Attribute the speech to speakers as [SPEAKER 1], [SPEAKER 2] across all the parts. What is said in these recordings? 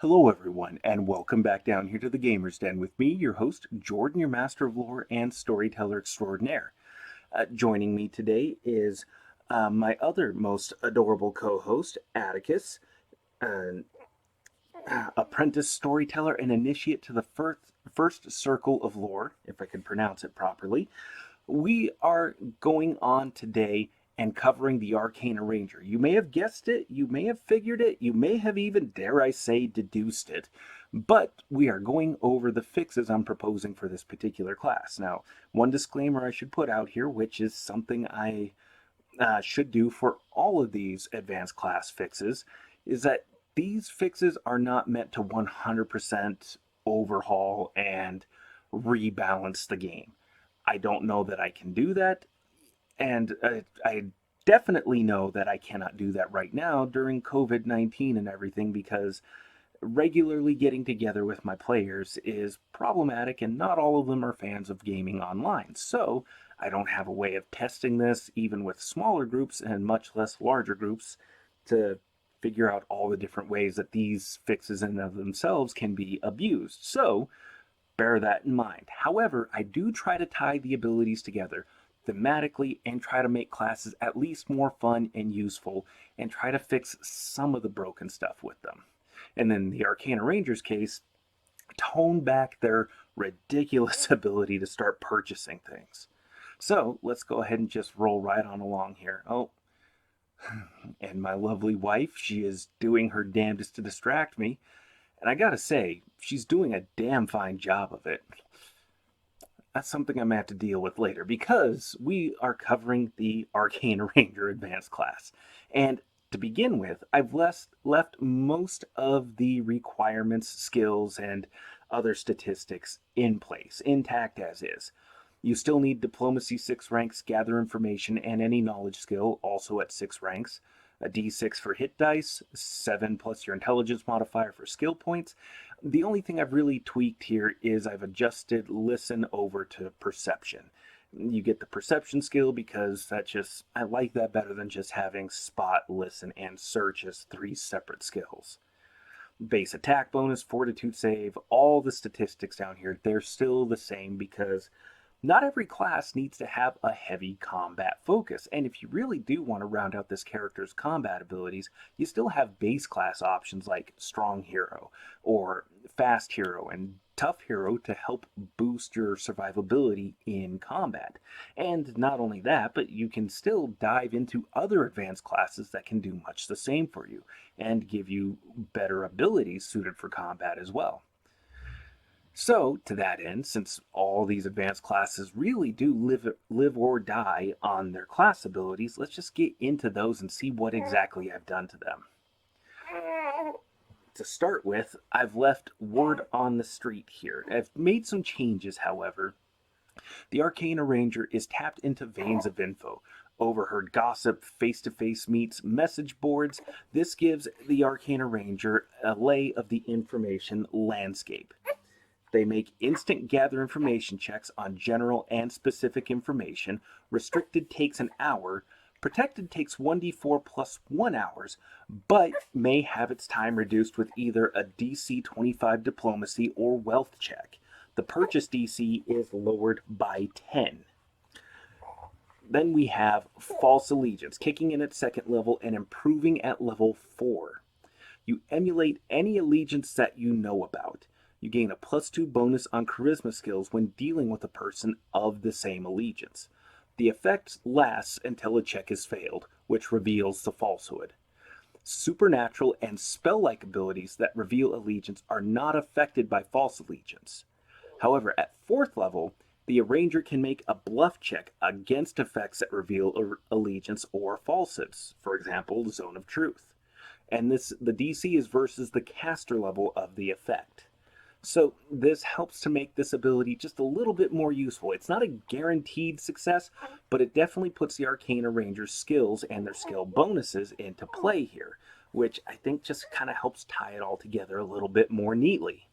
[SPEAKER 1] Hello, everyone, and welcome back down here to the Gamer's Den with me, your host, Jordan, your master of lore and storyteller extraordinaire. Joining me today is my other most adorable co host, Atticus, an apprentice storyteller and initiate to the first circle of lore, if I can pronounce it properly. We are going on today and covering the Arcane Ranger. You may have guessed it, you may have figured it, you may have even, dare I say, deduced it, but we are going over the fixes I'm proposing for this particular class. Now, one disclaimer I should put out here, which is something I should do for all of these advanced class fixes, is that these fixes are not meant to 100% overhaul and rebalance the game. I don't know that I can do that, and I definitely know that I cannot do that right now during COVID-19 and everything, because regularly getting together with my players is problematic, and not all of them are fans of gaming online. So I don't have a way of testing this, even with smaller groups and much less larger groups, to figure out all the different ways that these fixes in and of themselves can be abused. So bear that in mind. However, I do try to tie the abilities together thematically and try to make classes at least more fun and useful, and try to fix some of the broken stuff with them. And in the Arcane Ranger's case, tone back their ridiculous ability to start purchasing things. So let's go ahead and just roll right on along here. Oh, and my lovely wife, she is doing her damnedest to distract me. And I gotta say, she's doing a damn fine job of it. That's something I'm going to have to deal with later, because we are covering the Arcane Ranger Advanced class. And to begin with, I've left most of the requirements, skills, and other statistics in place, intact as is. You still need Diplomacy 6 ranks, Gather Information, and any knowledge skill, also at 6 ranks. A d6 for hit dice, 7 plus your intelligence modifier for skill points. The only thing I've really tweaked here is I've adjusted listen over to perception. You get the perception skill because I like that better than just having spot, listen, and search as 3 separate skills. Base attack bonus, fortitude save, all the statistics down here, they're still the same, because not every class needs to have a heavy combat focus, and if you really do want to round out this character's combat abilities, you still have base class options like Strong Hero, or Fast Hero, and Tough Hero to help boost your survivability in combat. And not only that, but you can still dive into other advanced classes that can do much the same for you, and give you better abilities suited for combat as well. So, to that end, since all these advanced classes really do live or die on their class abilities, let's just get into those and see what exactly I've done to them. To start with, I've left word on the street here. I've made some changes, however. The Arcane Arranger is tapped into veins of info. Overheard gossip, face-to-face meets, message boards. This gives the Arcane Arranger a lay of the information landscape. They make instant gather information checks on general and specific information. Restricted takes an hour. Protected takes 1d4 plus 1 hours, but may have its time reduced with either a DC 25 diplomacy or wealth check. The purchase DC is lowered by 10. Then we have False Allegiance, kicking in at 2nd level and improving at level 4. You emulate any allegiance that you know about. You gain a +2 bonus on charisma skills when dealing with a person of the same allegiance. The effect lasts until a check is failed, which reveals the falsehood. Supernatural and spell-like abilities that reveal allegiance are not affected by false allegiance. However, at 4th level, the Arranger can make a bluff check against effects that reveal allegiance or falsehoods, for example, Zone of Truth. And the DC is versus the caster level of the effect. So this helps to make this ability just a little bit more useful. It's not a guaranteed success, but it definitely puts the Arcane Ranger's skills and their skill bonuses into play here, which I think just kind of helps tie it all together a little bit more neatly.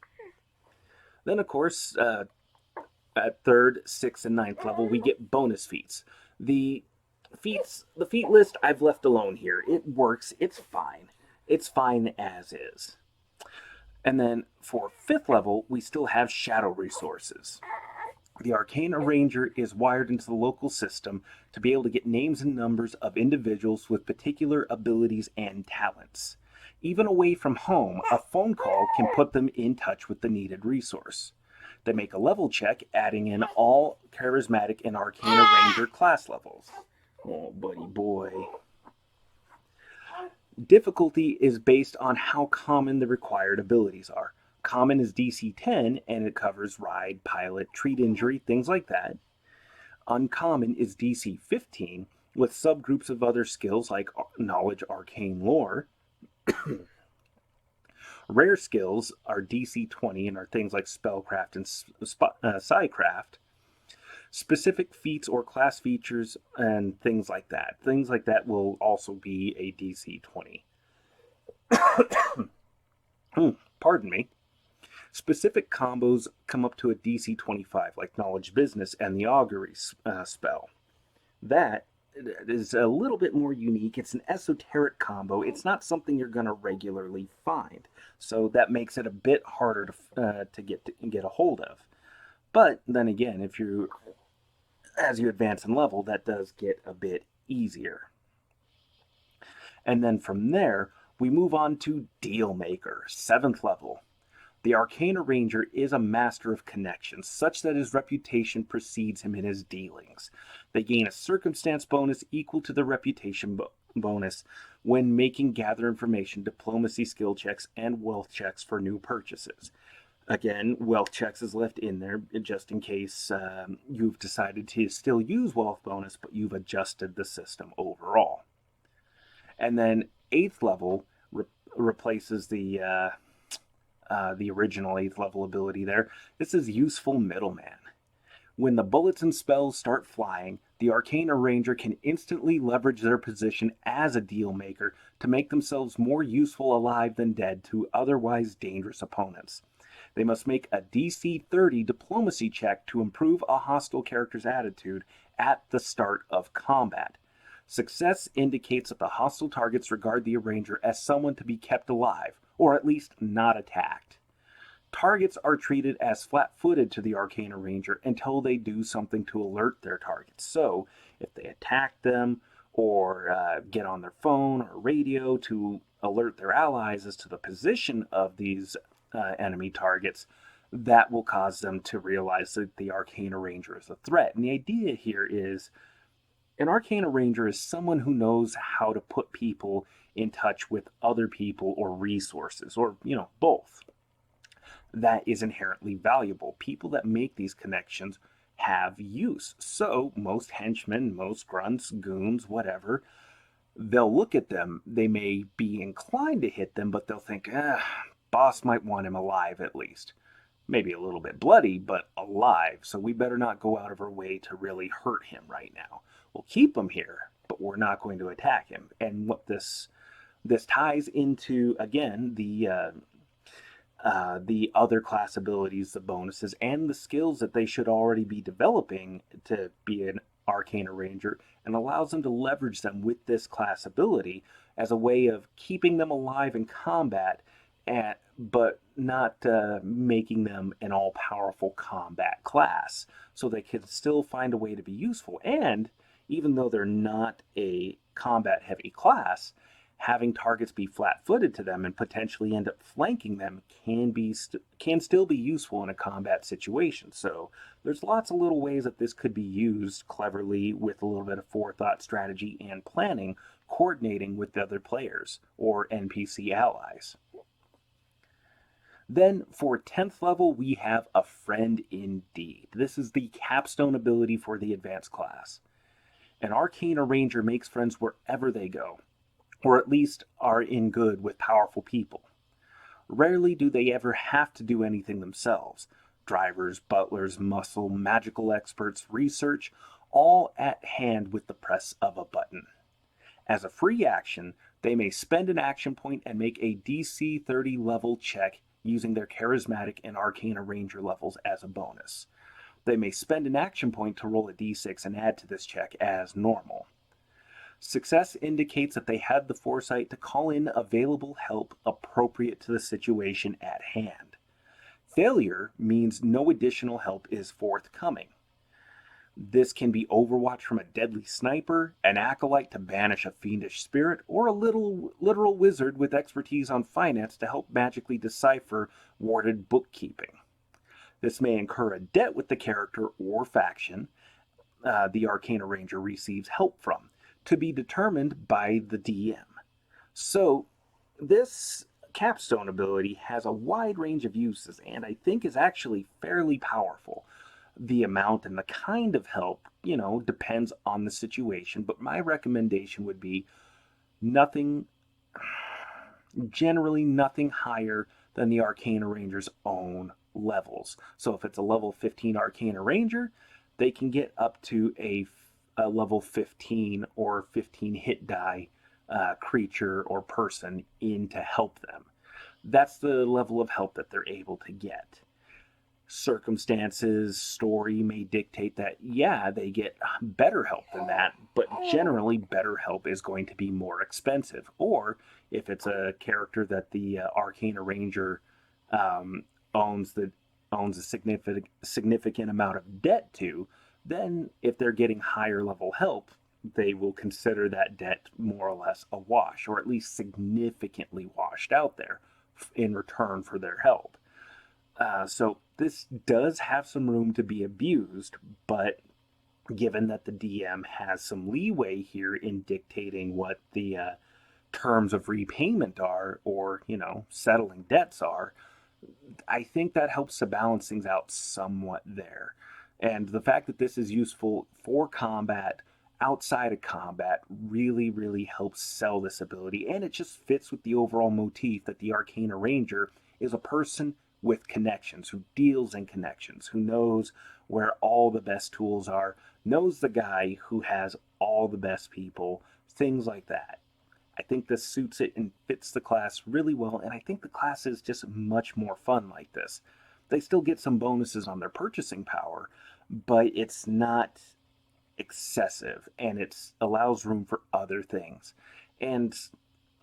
[SPEAKER 1] Then, of course, at 3rd, 6th, and 9th level, we get bonus feats. The The feat list I've left alone here. It works. It's fine. It's fine as is. And then for 5th level, we still have shadow resources. The Arcane Arranger is wired into the local system to be able to get names and numbers of individuals with particular abilities and talents. Even away from home, a phone call can put them in touch with the needed resource. They make a level check, adding in all charismatic and Arcane Ranger class levels. Oh, buddy boy. Difficulty is based on how common the required abilities are. Common is DC 10 and it covers ride, pilot, treat injury, things like that. Uncommon is DC 15 with subgroups of other skills like knowledge, arcane lore. Rare skills are DC 20 and are things like spellcraft and psycraft. Specific feats or class features and things like that. Things like that will also be a DC 20. Pardon me. Specific combos come up to a DC 25, like Knowledge Business and the Augury spell. That is a little bit more unique. It's an esoteric combo. It's not something you're going to regularly find. So that makes it a bit harder to get a hold of. But then again, as you advance in level, that does get a bit easier. And then from there, we move on to Deal Maker, 7th level. The Arcane Ranger is a master of connections, such that his reputation precedes him in his dealings. They gain a circumstance bonus equal to the reputation bonus when making gather information, diplomacy skill checks, and wealth checks for new purchases. Again, wealth checks is left in there just in case you've decided to still use wealth bonus, but you've adjusted the system overall. And then 8th level replaces the original 8th level ability there. This is Useful Middleman. When the bullets and spells start flying, the Arcane Ranger can instantly leverage their position as a deal maker to make themselves more useful alive than dead to otherwise dangerous opponents. They must make a DC 30 diplomacy check to improve a hostile character's attitude at the start of combat. Success indicates that the hostile targets regard the Arranger as someone to be kept alive, or at least not attacked. Targets are treated as flat-footed to the Arcane Ranger until they do something to alert their targets. So, if they attack them, or get on their phone or radio to alert their allies as to the position of these enemy targets, that will cause them to realize that the Arcane Ranger is a threat. And the idea here is an Arcane Ranger is someone who knows how to put people in touch with other people or resources, or, both. That is inherently valuable. People that make these connections have use. So most henchmen, most grunts, goons, whatever, they'll look at them. They may be inclined to hit them, but they'll think, boss might want him alive at least. Maybe a little bit bloody, but alive. So we better not go out of our way to really hurt him right now. We'll keep him here, but we're not going to attack him. And what this ties into, again, the other class abilities, the bonuses, and the skills that they should already be developing to be an Arcane Ranger, and allows them to leverage them with this class ability as a way of keeping them alive in combat, but not making them an all-powerful combat class. So they can still find a way to be useful. And even though they're not a combat-heavy class, having targets be flat-footed to them and potentially end up flanking them can still be useful in a combat situation. So there's lots of little ways that this could be used cleverly with a little bit of forethought, strategy, and planning, coordinating with the other players or NPC allies. Then for 10th level, we have a Friend Indeed. This is the capstone ability for the advanced class. An Arcane Ranger makes friends wherever they go, or at least are in good with powerful people. Rarely do they ever have to do anything themselves. Drivers, butlers, muscle, magical experts, research, all at hand with the press of a button. As a free action, they may spend an action point and make a DC 30 level check using their charismatic and Arcane Ranger levels as a bonus. They may spend an action point to roll a d6 and add to this check as normal. Success indicates that they had the foresight to call in available help appropriate to the situation at hand. Failure means no additional help is forthcoming. This can be overwatch from a deadly sniper, an acolyte to banish a fiendish spirit, or a literal wizard with expertise on finance to help magically decipher warded bookkeeping. This may incur a debt with the character or faction the Arcane Ranger receives help from, to be determined by the DM. So, this capstone ability has a wide range of uses and I think is actually fairly powerful. The amount and the kind of help, depends on the situation, but my recommendation would be nothing, generally nothing higher than the Arcane Ranger's own levels. So if it's a level 15 Arcane Ranger, they can get up to a level 15 or 15 hit die creature or person in to help them. That's the level of help that they're able to get. Circumstances, story may dictate that, they get better help than that, but generally better help is going to be more expensive. Or if it's a character that the Arcane Ranger owns a significant amount of debt to, then if they're getting higher level help, they will consider that debt more or less a wash, or at least significantly washed out there in return for their help. So this does have some room to be abused, but given that the DM has some leeway here in dictating what the terms of repayment are, or, settling debts are, I think that helps to balance things out somewhat there. And the fact that this is useful for combat, outside of combat, really, really helps sell this ability. And it just fits with the overall motif that the Arcane Ranger is a person with connections, who deals in connections, who knows where all the best tools are, knows the guy who has all the best people, things like that. I think this suits it and fits the class really well, and I think the class is just much more fun like this. They still get some bonuses on their purchasing power, but it's not excessive, and it allows room for other things. And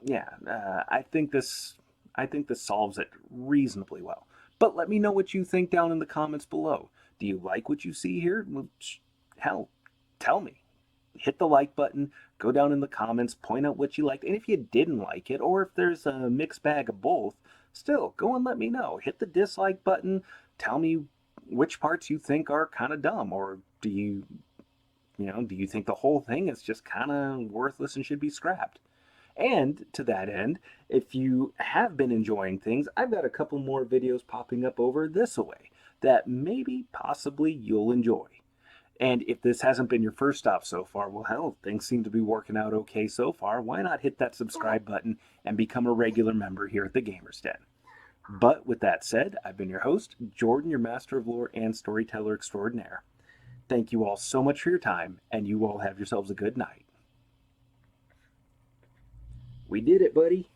[SPEAKER 1] I think this solves it reasonably well. But let me know what you think down in the comments below. Do you like what you see here? Well, hell, tell me. Hit the like button, go down in the comments, point out what you liked, and if you didn't like it, or if there's a mixed bag of both, still, go and let me know. Hit the dislike button, tell me which parts you think are kind of dumb, or do you think the whole thing is just kind of worthless and should be scrapped? And to that end, if you have been enjoying things, I've got a couple more videos popping up over this way that maybe, possibly, you'll enjoy. And if this hasn't been your first stop so far, well, hell, things seem to be working out okay so far. Why not hit that subscribe button and become a regular member here at the Gamers Den? But with that said, I've been your host, Jordan, your master of lore and storyteller extraordinaire. Thank you all so much for your time, and you all have yourselves a good night. We did it, buddy.